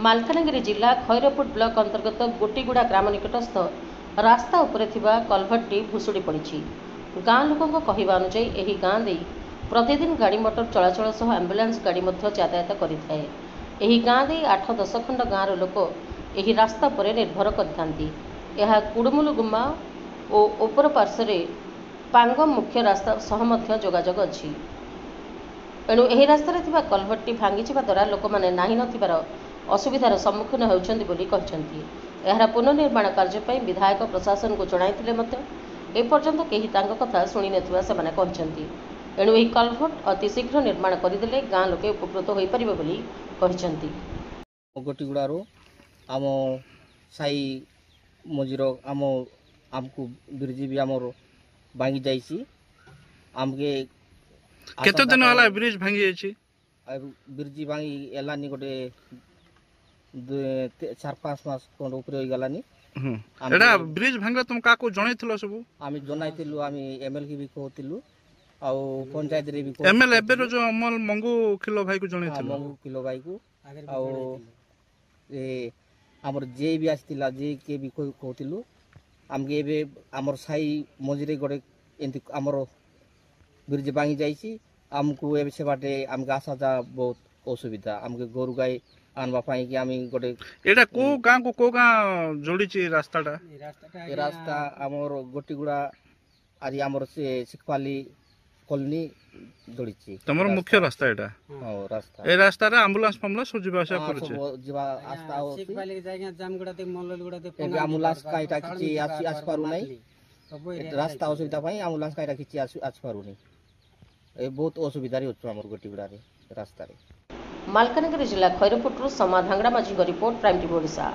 मालकानगिरी जिला खैरपुट ब्लॉक अंतर्गत गोटीगुड़ा ग्राम निकटस्थ रास्ता उपरे थिबा कलभट्टी भुशुड़ी पड़ी। गाँ लोकों कहवा अनुसार यह गाँ दे प्रतिदिन गाड़ी मोटर चलाचल सह आंबुलांस गाड़ी यातायात करें। यह गाँ दे 8-10 खंड गाँवर लोक यह रास्ता पर निर्भर करता। कुड़मुलु गुम्मा और ओपर पार्श्व पांगम मुख्य रास्ता सह जोगाजोग अच्छी। एणु यह रास्तार कलभट्टी भांगी द्वारा लोक मैंने नाही नथिबार असुविधार सम्मुखीन होती। पुनर्निर्माण कार्य विधायक प्रशासन को जणाइथिले एपर्यंत केही तांको कथा शुणी नथिबा सेमाने कहछन्ती। एणु यह कलभट अति शीघ्र निर्माण करदेले गाँ लोके उपकृत होई परिबे बोली कहछन्ती। गोटीगुड़ारू आम साई मझीर आमको ब्रिज भी आमर भांगी जाइए। आमके केते दिन वाला ब्रिज भांगी जाइए? ब्रिज भांगी एलानी गोटे 4-5 मास कोन ऊपर होई गलानी। एडा ब्रिज भांगा तुम काको जणाइथिलो सब? आमी जणाइथिलु, आमी एमएल की भी कहतिलु आ पंचायत रे भी एमएल एबे जो अमल मंगू किलो भाई को जणाइथिलो। मंगू किलो भाई को आ ए हमर जे भी आस्तिला जे के भी कहतिलु। आमके एबे हमर साई मझीरे गोटे एंती हमर ब्रिज भांगी जाइए। आमको एबे से बाटे आमके आसा जा बहुत असुविधा। आमके गोरु गाय आनबा पाई कि आमी गोटे एडा को गाँ को गाँ जोड़ी छि रास्ताटा? ए रास्ता हमर गोटीगुड़ा आरी हमर से सिकपाली कॉलोनी जोड़ी छि। तमर मुख्य रास्ता एडा? हां रास्ता। ए रास्ता रे एम्बुलेंस फमला सब जीवा आशा कर छै। जीवा आस्ता हो सिकपाली के जागा जामगुड़ा ते मल्ललगुड़ा ते ए एम्बुलेंस काइटा किछि आस पारु नै। रास्ता असुविधा पाई एम्बुलेंस काइटा किछि आस पारु नै। ए बहुत असुविधा रे होछ हमर गोटीगुड़ा रे रास्ता रे। मालकानगिरी जिला खैरपुटरू समा धांगड़ा माझी रिपोर्ट, प्राइम टीवी ओडिशा।